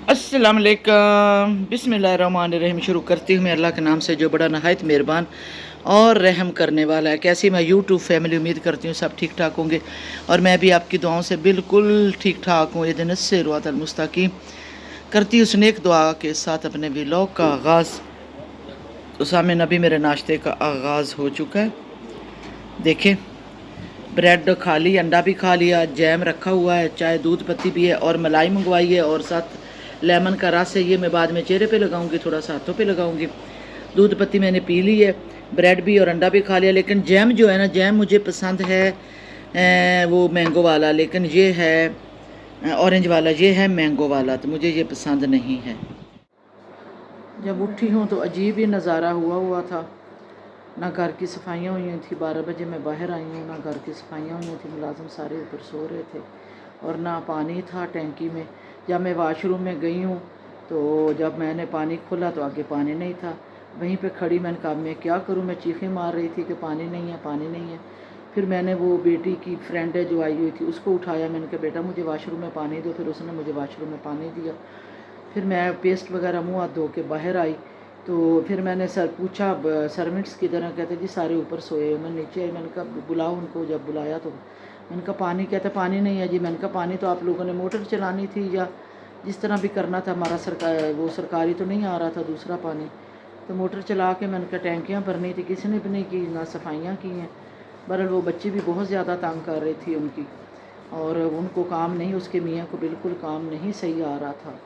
अस्सलाम वालेकुम बिस्मिल्लाहिर्रहमानिर्रहीम। शुरू करती हूँ मैं अल्लाह के नाम से जो बड़ा नहायत मेहरबान और रहम करने वाला है। कैसी मैं यूट्यूब फैमिली, उम्मीद करती हूँ सब ठीक ठाक होंगे और मैं भी आपकी दुआओं से बिल्कुल ठीक ठाक हूँ। ये दिन से रुआतल मुस्तकीम करती हूँ। उस नेक दुआ के साथ अपने व्लॉग का आगाज़। तो सामने नबी मेरे नाश्ते का आगाज़ हो चुका है। देखें, ब्रेड खा ली, अंडा भी खा लिया, जैम रखा हुआ है, चाय दूध पत्ती भी है और मलाई मंगवाई है और साथ लेमन का रस है। ये मैं बाद में चेहरे पे लगाऊंगी, थोड़ा सा हाथों पे लगाऊंगी। दूध पत्ती मैंने पी ली है, ब्रेड भी और अंडा भी खा लिया। लेकिन जैम जो है ना, जैम मुझे पसंद है वो मैंगो वाला, लेकिन ये है ऑरेंज वाला, ये है मैंगो वाला, तो मुझे ये पसंद नहीं है। जब उठी हूँ तो अजीब ही नज़ारा हुआ था। ना घर की सफाइयाँ हुई थी, 12 बजे मैं बाहर आई हूँ, ना घर की सफाइयाँ हुई थी, मुलाजिम सारे ऊपर सो रहे थे और ना पानी था टैंकी में। जब मैं वाशरूम में गई हूँ तो जब मैंने पानी खोला तो आगे पानी नहीं था। वहीं पे खड़ी मैंने कहा मैं क्या करूँ, मैं चीखें मार रही थी कि पानी नहीं है, पानी नहीं है। फिर मैंने वो बेटी की फ्रेंड है जो आई हुई थी उसको उठाया, मैंने कहा बेटा मुझे वाशरूम में पानी दो। फिर उसने मुझे वाशरूम में पानी दिया। फिर मैं पेस्ट वगैरह मुँह हाथ धो के बाहर आई तो फिर मैंने सर पूछा सर्वेंट्स की तरह, कहते जी सारे ऊपर सोए हो। मैं नीचे आई, मैंने कहा बुलाओ उनको। जब बुलाया तो मैंने कहा पानी, कहते पानी नहीं है जी। मैंने कहा पानी तो आप लोगों ने मोटर चलानी थी या जिस तरह भी करना था, हमारा सरकारी तो नहीं आ रहा था दूसरा पानी। तो मोटर चला के मैंने कहा टैंकियाँ भरनी थी, किसी ने भी नहीं की, ना सफाइयाँ की हैं। बहरहाल वो बच्ची भी बहुत ज़्यादा तंग कर रही थी उनकी, और उनको काम नहीं, उसके मियाँ को बिल्कुल काम नहीं सही आ रहा था।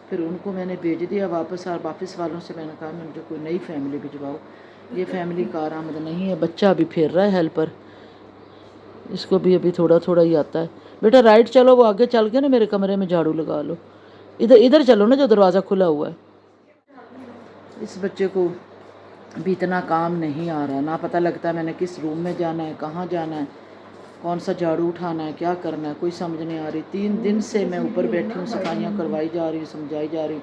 फिर उनको मैंने भेज दिया वापस, और वापस वालों से मैंने कहा मुझे कोई नई फैमिली भिजवाओ, ये फैमिली कारआमद नहीं है। बच्चा अभी फिर रहा है हेल्पर, इसको भी अभी थोड़ा थोड़ा ही आता है। बेटा राइट चलो, वो आगे चल के ना मेरे कमरे में झाड़ू लगा लो। इधर इधर चलो ना, जो दरवाज़ा खुला हुआ है। इस बच्चे को भी इतना काम नहीं आ रहा, ना पता लगता है मैंने किस रूम में जाना है, कहाँ जाना है, कौन सा झाड़ू उठाना है, क्या करना है, कोई समझ नहीं आ रही। 3 दिन से मैं ऊपर बैठी हूँ, सफाइयाँ करवाई जा रही हूँ, समझाई जा रही।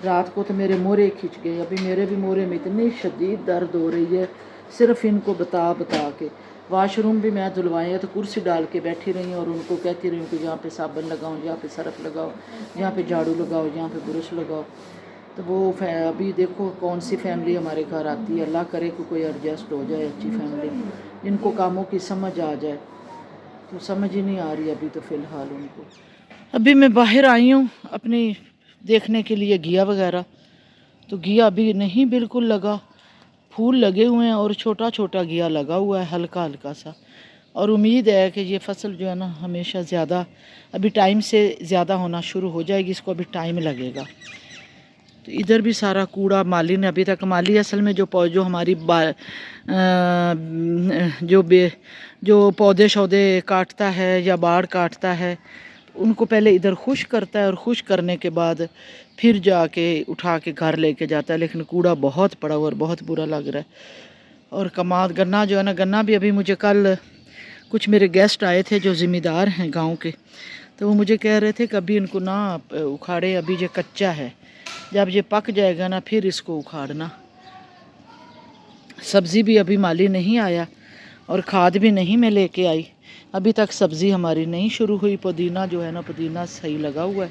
रात को तो मेरे मोरे खिंच गए। अभी मेरे भी मोरे में इतनी शदीद दर्द हो रही है, सिर्फ इनको बता बता के। वाशरूम भी मैं धुलवाए तो कुर्सी डाल के बैठी रही और उनको कहती रही हूँ कि यहाँ पे साबुन लगाओ, यहाँ पे सरफ लगाओ, यहाँ पे झाड़ू लगाओ, यहाँ पे ब्रश लगाओ। तो वो अभी देखो कौन सी फैमिली हमारे घर आती है। अल्लाह करे कि कोई एडजस्ट हो जाए, अच्छी फैमिली जिनको कामों की समझ आ जाए। तो समझ ही नहीं आ रही अभी तो फ़िलहाल उनको। अभी मैं बाहर आई हूँ अपनी देखने के लिए घिया वगैरह, तो घिया अभी नहीं बिल्कुल लगा, फूल लगे हुए हैं और छोटा छोटा घिया लगा हुआ है, हल्का हल्का सा। और उम्मीद है कि ये फसल जो है ना हमेशा ज़्यादा, अभी टाइम से ज़्यादा होना शुरू हो जाएगी, इसको अभी टाइम लगेगा। तो इधर भी सारा कूड़ा माली ने अभी तक, माली असल में जो हमारी जो पौधे शौधे काटता है या बाढ़ काटता है, उनको पहले इधर खुश करता है और खुश करने के बाद फिर जाके उठा के घर लेके जाता है। लेकिन कूड़ा बहुत पड़ा हुआ और बहुत बुरा लग रहा है। और कमाद गन्ना जो है ना, गन्ना भी अभी मुझे कल कुछ मेरे गेस्ट आए थे जो ज़िम्मेदार हैं गांव के, तो वो मुझे कह रहे थे कि अभी इनको ना उखाड़े, अभी ये कच्चा है, जब ये पक जाएगा ना फिर इसको उखाड़ना। सब्ज़ी भी अभी माली नहीं आया और खाद भी नहीं मैं लेके आई, अभी तक सब्ज़ी हमारी नहीं शुरू हुई। पुदीना जो है ना, पुदीना सही लगा हुआ है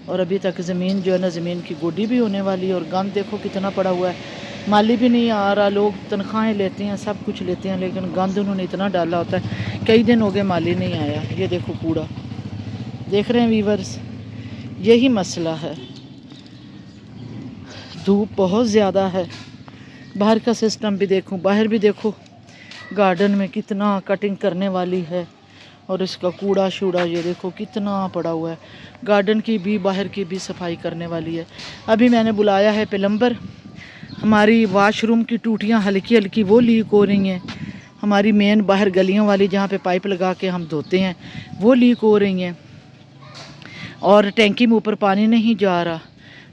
और अभी तक ज़मीन जो है ना, ज़मीन की गोडी भी होने वाली है। और गंद देखो कितना पड़ा हुआ है, माली भी नहीं आ रहा। लोग तनख्वाहें लेते हैं, सब कुछ लेते हैं, लेकिन गंद उन्होंने इतना डाला होता है। कई दिन हो गए माली नहीं आया। ये देखो कूड़ा, देख रहे हैं वीवर्स, यही मसला है। धूप बहुत ज़्यादा है। बाहर का सिस्टम भी देखूं, बाहर भी देखो गार्डन में कितना कटिंग करने वाली है और इसका कूड़ा शूड़ा ये देखो कितना पड़ा हुआ है। गार्डन की भी बाहर की भी सफाई करने वाली है। अभी मैंने बुलाया है प्लम्बर। हमारी वाशरूम की टूटियां हल्की हल्की वो लीक हो रही हैं। हमारी मेन बाहर गलियों वाली जहाँ पे पाइप लगा के हम धोते हैं वो लीक हो रही हैं और टैंकी में ऊपर पानी नहीं जा रहा।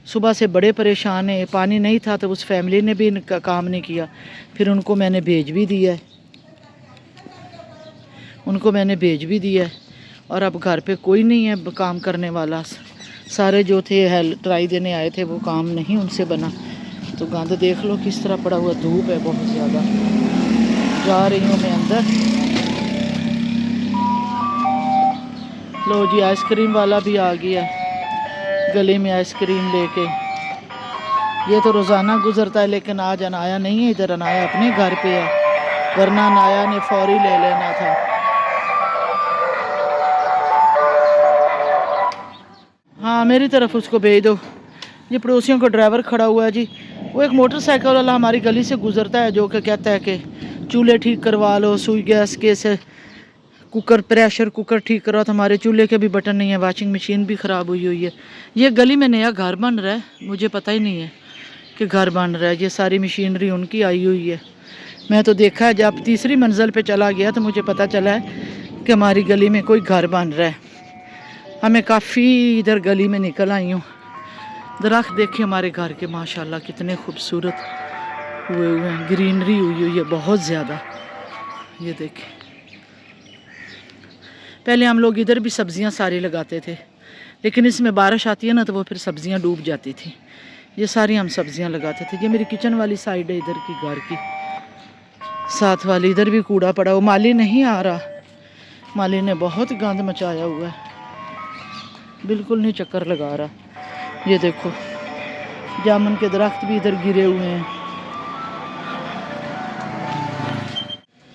सुबह से बड़े परेशान है, पानी नहीं था तो उस फैमिली ने भी इनका काम नहीं किया। फिर उनको मैंने भेज भी दिया है, और अब घर पे कोई नहीं है काम करने वाला। सारे जो थे ट्राई देने आए थे वो काम नहीं उनसे बना। तो गंद देख लो किस तरह पड़ा हुआ, धूप है बहुत ज़्यादा। जा रही हूँ मैं अंदर। लो जी, आइसक्रीम वाला भी आ गया, गली में आइसक्रीम लेके। ये तो रोज़ाना गुजरता है, लेकिन आज अनाया नहीं है इधर, अनाया अपने घर पे है, वरना अनाया ने फौरी ले लेना था। हाँ मेरी तरफ उसको भेज दो। ये पड़ोसियों का ड्राइवर खड़ा हुआ है जी, वो एक मोटरसाइकिल वाला हमारी गली से गुजरता है, जो कि कहता है कि चूल्हे ठीक करवा लो, सुई गैस के से कुकर, प्रेशर कुकर ठीक करो। तो हमारे चूल्हे के भी बटन नहीं है, वॉशिंग मशीन भी ख़राब हुई है। ये गली में नया घर बन रहा है, मुझे पता ही नहीं है कि घर बन रहा है। ये सारी मशीनरी उनकी आई हुई है। मैं तो देखा है, जब तीसरी मंजिल पे चला गया तो मुझे पता चला है कि हमारी गली में कोई घर बन रहा है। हमें काफ़ी इधर गली में निकल आई हूँ। दरख्त देखिए हमारे घर के, माशाल्लाह कितने खूबसूरत हुए हुए हैं, ग्रीनरी हुई है बहुत ज़्यादा। ये देखिए, पहले हम लोग इधर भी सब्जियां सारी लगाते थे, लेकिन इसमें बारिश आती है ना तो वो फिर सब्जियां डूब जाती थी। ये सारी हम सब्जियां लगाते थे। ये मेरी किचन वाली साइड है इधर की, घर की साथ वाली। इधर भी कूड़ा पड़ा, वो माली नहीं आ रहा, माली ने बहुत गंद मचाया हुआ है, बिल्कुल नहीं चक्कर लगा रहा। ये देखो जामुन के दरख्त भी इधर गिरे हुए हैं।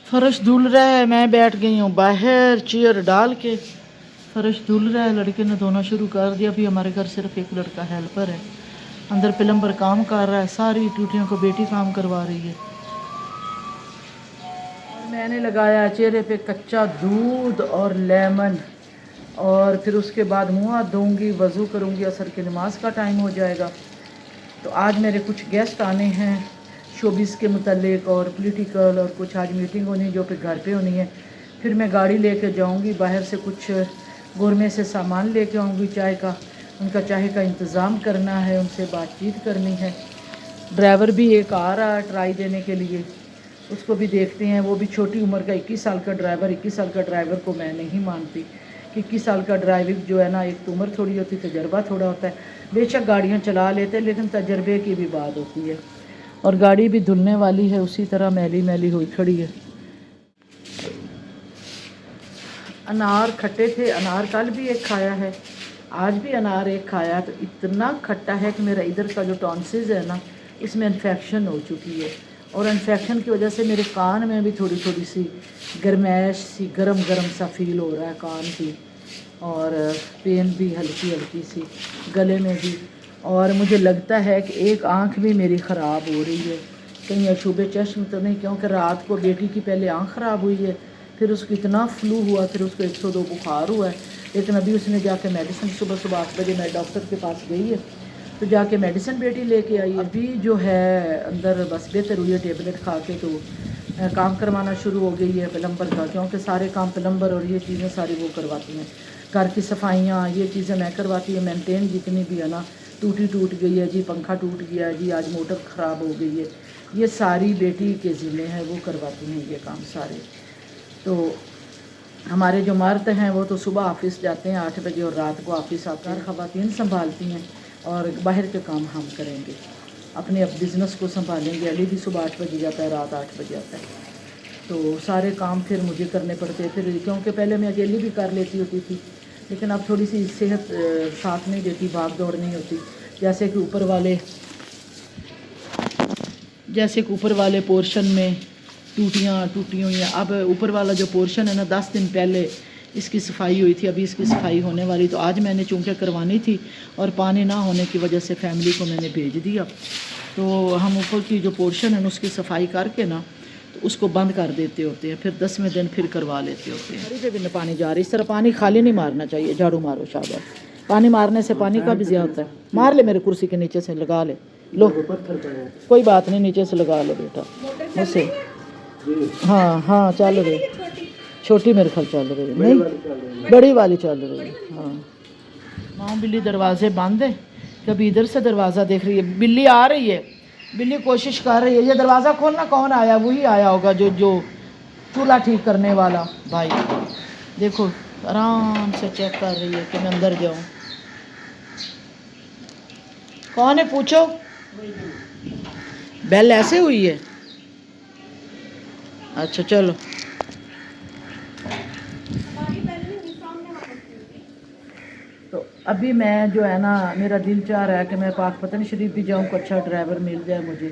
फर्श धुल रहा है, मैं बैठ गई हूँ बाहर चेयर डाल के। फर्श धुल रहा है, लड़के ने धोना शुरू कर दिया। अभी हमारे घर सिर्फ एक लड़का हेल्पर है, अंदर प्लम्बर काम कर रहा है, सारी टूटियों को बेटी काम करवा रही है। और मैंने लगाया चेहरे पे कच्चा दूध और लेमन, और फिर उसके बाद मुँह हाथ धोऊंगी, वज़ू करूँगी, असर की नमाज का टाइम हो जाएगा। तो आज मेरे कुछ गेस्ट आने हैं शोबिस के मुतालिक और पॉलिटिकल, और कुछ आज मीटिंग होनी जो कि घर पे होनी है। फिर मैं गाड़ी लेके जाऊंगी, बाहर से कुछ गोरमे से सामान लेके आऊँगी, चाय का, उनका चाय का इंतज़ाम करना है, उनसे बातचीत करनी है। ड्राइवर भी एक आ रहा है ट्राई देने के लिए, उसको भी देखते हैं। वो भी छोटी उम्र का 21 साल का ड्राइवर। 21 साल का ड्राइवर को मैं नहीं मानती कि 21 साल का ड्राइविंग जो है ना, एक तो उम्र थोड़ी होती, तजर्बा थोड़ा होता है। बेशक गाड़ियाँ चला लेते हैं, लेकिन तजर्बे की भी बात होती है। और गाड़ी भी धुलने वाली है, उसी तरह मैली मैली हुई खड़ी है। अनार खट्टे थे, अनार कल भी एक खाया है, आज भी अनार एक खाया, तो इतना खट्टा है कि मेरा इधर का जो टॉन्सिस है ना, इसमें इन्फेक्शन हो चुकी है। और इन्फेक्शन की वजह से मेरे कान में भी थोड़ी थोड़ी सी गर्मैश सी, गरम गरम सा फील हो रहा है कान की, और पेन भी हल्की हल्की सी गले में भी। और मुझे लगता है कि एक आंख भी मेरी ख़राब हो रही है, कहीं अशुबे चश्म तो नहीं, क्योंकि रात को बेटी की पहले आंख ख़राब हुई है, फिर उसको इतना फ्लू हुआ, फिर उसको 102 बुखार हुआ है। लेकिन अभी उसने जाके मेडिसिन, सुबह सुबह 8 बजे मैं डॉक्टर के पास गई है, तो जाके मेडिसिन बेटी लेके आई। अभी जो है अंदर बस बेहतर हुई है टेबलेट खा के, तो काम करवाना शुरू हो गई है प्लम्बर का, क्योंकि सारे काम प्लम्बर और ये चीज़ें सारी वो करवाती हैं। घर की सफाइयाँ ये चीज़ें मैं करवाती है, मेंटेन जितनी भी है ना, टूट गई है जी, पंखा टूट गया है जी, आज मोटर ख़राब हो गई है, ये सारी बेटी के ज़िम्मे हैं, वो करवाती हैं ये काम सारे। तो हमारे जो मर्द हैं वो तो सुबह ऑफिस जाते हैं 8 बजे, और रात को ऑफिस आकर ख़वातीन संभालती हैं, और बाहर के काम हम करेंगे, अपने अब बिज़नेस को संभालेंगे। अली भी सुबह 8 बजे जाता है, रात 8 बजे आता है, तो सारे काम फिर मुझे करने पड़ते हैं। फिर क्योंकि पहले मैं अकेली भी कर लेती होती थी, लेकिन अब थोड़ी सी सेहत साथ नहीं देती, भाग दौड़ नहीं होती। जैसे कि ऊपर वाले पोर्शन में टूटी हुई हैं। अब ऊपर वाला जो पोर्शन है ना, 10 दिन पहले इसकी सफाई हुई थी, अभी इसकी सफाई होने वाली। तो आज मैंने चूँकि करवानी थी और पानी ना होने की वजह से फैमिली को मैंने भेज दिया, तो हम ऊपर की जो पोर्शन है ना उसकी सफाई करके ना तो उसको बंद कर देते होते हैं, फिर 10वें दिन फिर करवा लेते होते हैं। हरी पे भी पानी जा रही, इस तरह पानी खाली नहीं मारना चाहिए, झाड़ू मारो शाबाश। पानी मारने से पानी का भी ज़्यादा होता है। मार ले, मेरे कुर्सी के नीचे से लगा ले, लो कोई बात नहीं, नीचे से लगा लो बेटा मुझसे। हाँ हाँ चल रही, छोटी मेरे ख्याल चल रही है, नहीं बड़ी वाली चल रही है। हाँ माँ बिल्ली दरवाजे बंद है, कभी इधर से दरवाज़ा देख रही है, बिल्ली आ रही है, बिल्ली कोशिश कर रही है। ये दरवाज़ा खोलना कौन आया, वही आया होगा जो चूल्हा ठीक करने वाला भाई। देखो आराम से चेक कर रही है कि मैं अंदर जाऊँ। कौन है पूछो, बेल ऐसे हुई है, अच्छा चलो। तो अभी मैं जो है ना, मेरा दिल चाह रहा है कि मैं पाक पतन शरीफ भी जाऊँ, को अच्छा ड्राइवर मिल जाए मुझे।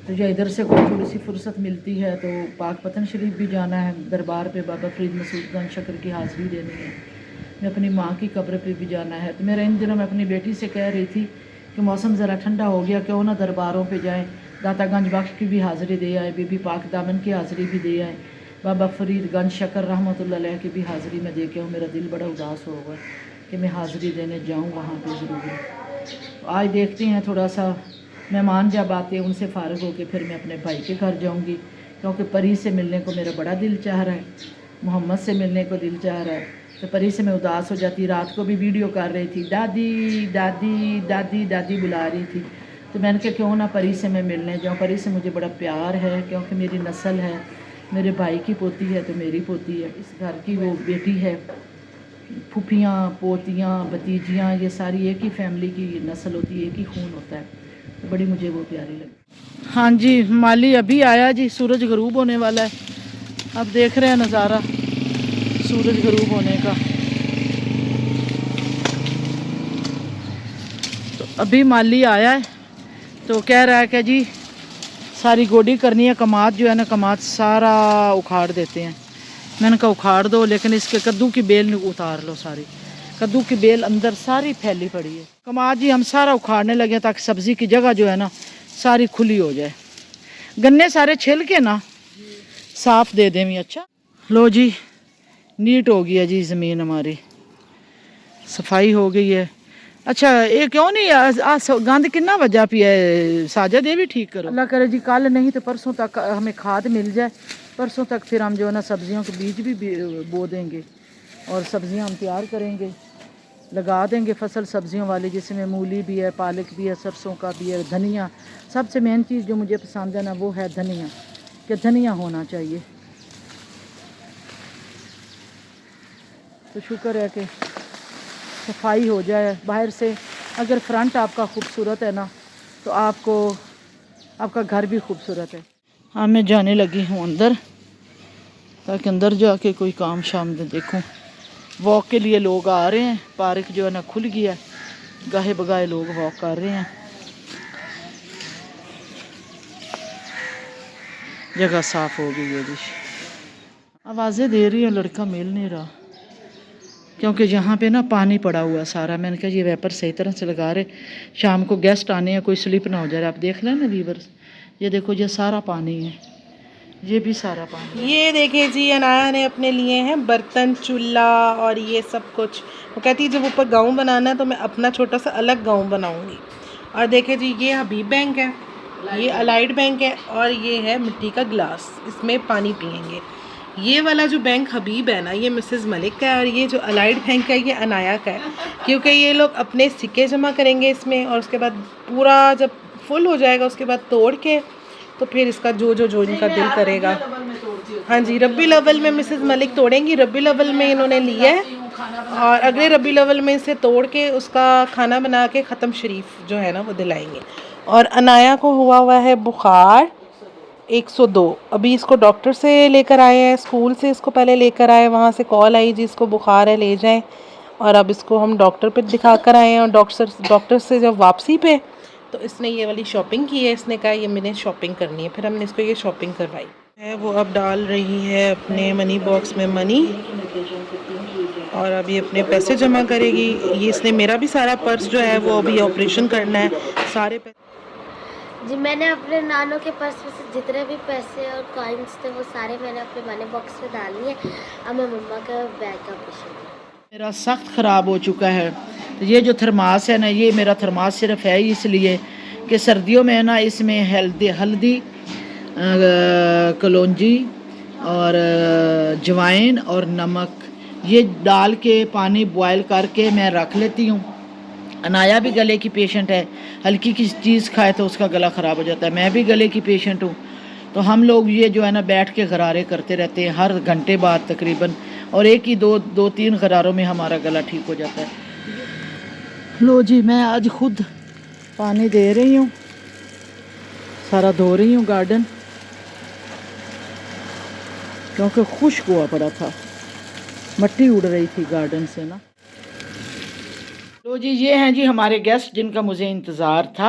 तो या इधर से कोई थोड़ी सी फुर्सत मिलती है तो पाक पतन शरीफ भी जाना है, दरबार पे बाबा फरीद मसूद गंज शकर की हाज़िरी देनी है। मैं अपनी माँ की कब्र पे भी जाना है। तो मेरा इन दिनों मैं अपनी बेटी से कह रही थी कि मौसम ज़रा ठंडा हो गया, क्यों ना दरबारों पे जाएं, दाता गंज बख्श की भी हाज़िरी दे आए, बीबी पाक दामन की हाज़िरी भी दे आए, बाबा फरीद गंज शकर रहमतुल्लाह अलैह की भी हाज़िरी में दे के आऊँ। मेरा दिल बड़ा उदास होगा कि मैं हाज़िरी देने जाऊँ वहाँ पे ज़रूर। आज देखते हैं, थोड़ा सा मेहमान जब आते हैं उनसे फ़ारिग होकर फिर मैं अपने भाई के घर जाऊँगी, क्योंकि परी से मिलने को मेरा बड़ा दिल चाह रहा है, मोहम्मद से मिलने को दिल चाह रहा है। तो परी से मैं उदास हो जाती। रात को भी वीडियो कर रही थी, दादी दादी दादी दादी बुला रही थी। तो मैंने कहा क्यों ना परी से मैं मिलने जाऊँ। परी से मुझे बड़ा प्यार है, क्योंकि मेरी नस्ल है, मेरे भाई की पोती है तो मेरी पोती है, इस घर की वो बेटी है। फूफियाँ, पोतियाँ, भतीजियाँ, ये सारी एक ही फैमिली की नस्ल होती है, एक ही खून होता है। तो बड़ी मुझे वो प्यारी लगी। हाँ जी, माली अभी आया जी, सूरज गरूब होने वाला है। अब देख रहे हैं नज़ारा सूरज गरूब होने का। तो अभी माली आया है तो कह रहा है कि जी सारी गोडी करनी है, कमात जो है ना, कमात सारा उखाड़ देते हैं। मैंने कहा उखाड़ दो, लेकिन इसके कद्दू की बेल उतार लो सारी। कद्दू की बेल अंदर सारी फैली पड़ी है। कमात जी हम सारा उखाड़ने लगे ताकि सब्ज़ी की जगह जो है ना सारी खुली हो जाए। गन्ने सारे छिल के ना साफ़ दे दें। अच्छा लो जी, नीट हो गई है जी ज़मीन, हमारी सफाई हो गई है। अच्छा ये क्यों नहीं गंद कितना वजह पिया है, साजद ये भी ठीक करो। अल्लाह करे जी कल नहीं तो परसों तक हमें खाद मिल जाए, परसों तक फिर हम जो है ना सब्जियों के बीज भी बो देंगे और सब्जियां हम तैयार करेंगे, लगा देंगे फसल सब्जियों वाली, जिसमें मूली भी है, पालक भी है, सरसों का भी है, धनिया। सबसे मेन चीज़ जो मुझे पसंद है ना वो है धनिया, कि धनिया होना चाहिए। तो शुक्र है कि सफाई हो जाए बाहर से। अगर फ्रंट आपका खूबसूरत है ना तो आपको आपका घर भी खूबसूरत है। हाँ मैं जाने लगी हूँ अंदर, ताकि अंदर जाके कोई काम शाम देखूँ। वॉक के लिए लोग आ रहे हैं, पार्क जो है ना खुल गया, गाहे बगाए लोग वॉक कर रहे हैं। जगह साफ़ हो गई है जी। आवाज़ें दे रही है, लड़का मिल नहीं रहा क्योंकि यहाँ पे ना पानी पड़ा हुआ सारा। मैंने कहा ये वेपर सही तरह से लगा रहे, शाम को गेस्ट आने हैं, कोई स्लिप ना हो जाए। आप देख लें ना व्यूअर्स, ये देखो ये सारा पानी है, ये भी सारा पानी। ये देखिए जी, अनाया ने अपने लिए हैं बर्तन, चूल्हा और ये सब कुछ। वो कहती है जब ऊपर गाँव बनाना है तो मैं अपना छोटा सा अलग गाँव बनाऊंगी। और देखिए जी, ये हबीब बैंक है, ये अलाइड बैंक है, और ये है मिट्टी का गिलास, इसमें पानी पियेंगे। ये वाला जो बैंक हबीब है ना, ये मिसेस मलिक का है, और ये जो अलाइड बैंक है ये अनाया का है, क्योंकि ये लोग अपने सिक्के जमा करेंगे इसमें, और उसके बाद पूरा जब फुल हो जाएगा उसके बाद तोड़ के तो फिर इसका जो इनका दिल करेगा। हाँ जी, रब्बी लेवल में मिसेस मलिक तोड़ेंगी, रब्बी लेवल में इन्होंने लिया है, और अगले रब्बी लेवल में इसे तोड़ के उसका खाना बना के ख़त्म शरीफ जो है ना वो दिलाएंगे। और अनाया को हुआ है बुखार 102। अभी इसको डॉक्टर से लेकर आए हैं, स्कूल से इसको पहले लेकर आए, वहाँ से कॉल आई जी इसको बुखार है ले जाएं, और अब इसको हम डॉक्टर पे दिखा कर आए हैं। और डॉक्टर से जब वापसी पे तो इसने ये वाली शॉपिंग की है, इसने कहा ये मैंने शॉपिंग करनी है, फिर हमने इसको ये शॉपिंग करवाई है। वो अब डाल रही है अपने मनी बॉक्स में मनी, और अभी अपने पैसे जमा करेगी। ये इसने मेरा भी सारा पर्स जो है वो अभी ऑपरेशन करना है, सारे पैसे जी मैंने अपने नानों के पर्स में से जितने भी पैसे और कॉइन्स थे वो सारे मैंने अपने मनी बॉक्स में डाल लिए। अब मैं मम्मा का बैग का ऑपरेशन मेरा सख्त ख़राब हो चुका है। तो ये जो थर्मास है ना, ये मेरा थर्मास सिर्फ है इसलिए कि सर्दियों में ना इसमें हल्दी कलौंजी और जवाइन और नमक ये डाल के पानी बॉयल करके मैं रख लेती हूँ। अनाया भी गले की पेशेंट है, हल्की की चीज़ खाए तो उसका गला ख़राब हो जाता है। मैं भी गले की पेशेंट हूँ, तो हम लोग ये जो है ना बैठ के गरारे करते रहते हैं हर घंटे बाद तकरीबन, और एक ही दो तीन गरारों में हमारा गला ठीक हो जाता है। लो जी, मैं आज खुद पानी दे रही हूँ, सारा धो रही हूँ गार्डन, क्योंकि खुश्क हुआ पड़ा था, मिट्टी उड़ रही थी गार्डन से ना। तो जी ये हैं जी हमारे गेस्ट जिनका मुझे इंतज़ार था।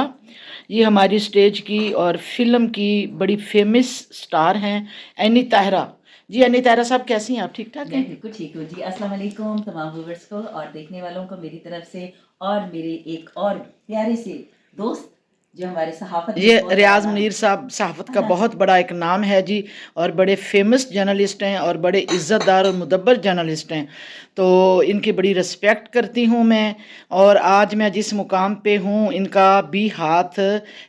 ये हमारी स्टेज की और फिल्म की बड़ी फेमस स्टार हैं एनी ताहरा। जी एनी ताहरा साहब कैसी हैं आप, ठीक ठाक मैं हैं? बिल्कुल ठीक हूँ जी। अस्सलाम वालेकुम तमाम व्यूवर्स को और देखने वालों को मेरी तरफ से, और मेरे एक और प्यारे से दोस्त जो हमारे सहाफ़त में ये बहुत रियाज ज़्यादा- मुनीर साहब सहाफ़त का बहुत बड़ा एक नाम है जी, और बड़े फेमस जर्नलिस्ट हैं और बड़े इज़्ज़तदार और मुदब्बर जर्नलिस्ट हैं। तो इनकी बड़ी रिस्पेक्ट करती हूँ मैं, और आज मैं जिस मुकाम पे हूँ इनका भी हाथ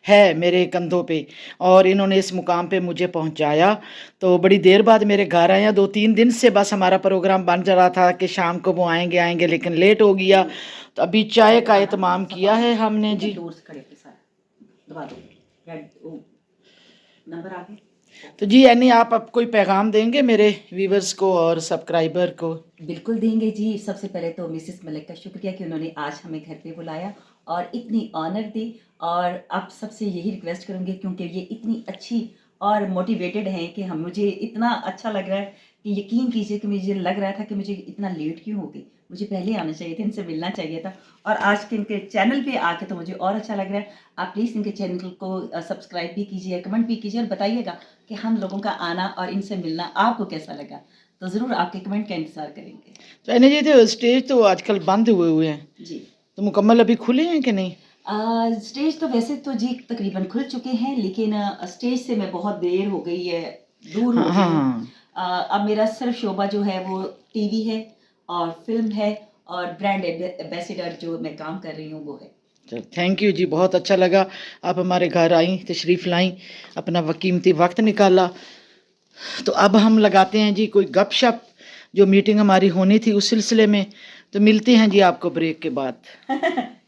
है मेरे कंधों पे, और इन्होंने इस मुकाम पे मुझे पहुँचाया। तो बड़ी देर बाद मेरे घर आए हैं, 2-3 दिन से बस हमारा प्रोग्राम बन जा रहा था कि शाम को वो आएंगे आएंगे, लेकिन लेट हो गया। तो अभी चाय का एहतमाम किया है हमने जी। दूर से खड़े के साथ दबा दो वो नंबर आ गए। तो जी यानी आप अब कोई पैगाम देंगे मेरे व्यूवर्स को और सब्सक्राइबर को? बिल्कुल देंगे जी। सबसे पहले तो मिसेस मलिक का शुक्रिया कि उन्होंने आज हमें घर पे बुलाया और इतनी ऑनर दी। और आप सबसे यही रिक्वेस्ट करूँगी, क्योंकि ये इतनी अच्छी और मोटिवेटेड हैं कि हम मुझे इतना अच्छा लग रहा है कि यकीन कीजिए कि मुझे लग रहा था कि मुझे इतना लेट क्यों हो गई, मुझे पहले आना चाहिए था, इनसे मिलना चाहिए था। और आज के इनके चैनल पे आके तो मुझे और अच्छा लग रहा है। आप प्लीज़ इनके चैनल को सब्सक्राइब भी कीजिए, कमेंट भी कीजिए और बताइएगा कि हम लोगों का आना और इनसे मिलना आपको कैसा लगा। तो ज़रूर आपके कमेंट का इंतज़ार करेंगे तो यानी जी तो स्टेज तो आजकल बंद हुए हैं, जी। तो मुकम्मल अभी खुले हैं कि नहीं? स्टेज तो वैसे तो जी तकरीबन खुल चुके हैं, लेकिन स्टेज से मैं बहुत देर हो गई है, दूर हो हाँ गई हाँ हूँ। हाँ। अब मेरा सिर्फ शोबा जो है वो टीवी है और फिल्म है और ब्रांड एम्बेसडर जो मैं काम कर रही हूँ वो है। चलो थैंक यू जी, बहुत अच्छा लगा आप हमारे घर आई, तशरीफ़ लाई, अपना कीमती वक्त निकाला। तो अब हम लगाते हैं जी कोई गपशप, जो मीटिंग हमारी होनी थी उस सिलसिले में। तो मिलते हैं जी आपको ब्रेक के बाद।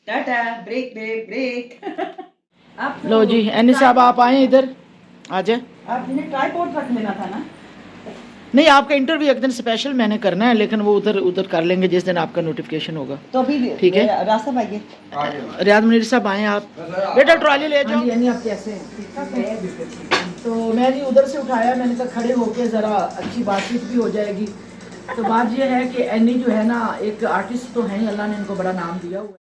Tata, break break break. आप लो जी एनी साहब आप आए इधर, आ जाए। आपने ट्राइपॉड रख लेना था ना। नहीं आपका इंटरव्यू एक दिन स्पेशल मैंने करना है, लेकिन वो उधर कर लेंगे जिस दिन आपका नोटिफिकेशन होगा। तो अभी ठीक है। रास्ता आइए। रियाज मुनीर साहब आए आप, बेटा ट्रॉली ले जाओ। यानी आप कैसे हैं? तो मैं जी उधर से उठाया, मैंने कहा खड़े होके ज़रा अच्छी बातचीत भी हो जाएगी। तो बात ये है कि एनी जो है ना एक आर्टिस्ट तो हैं ही, अल्लाह ने इनको बड़ा नाम दिया हुआ है।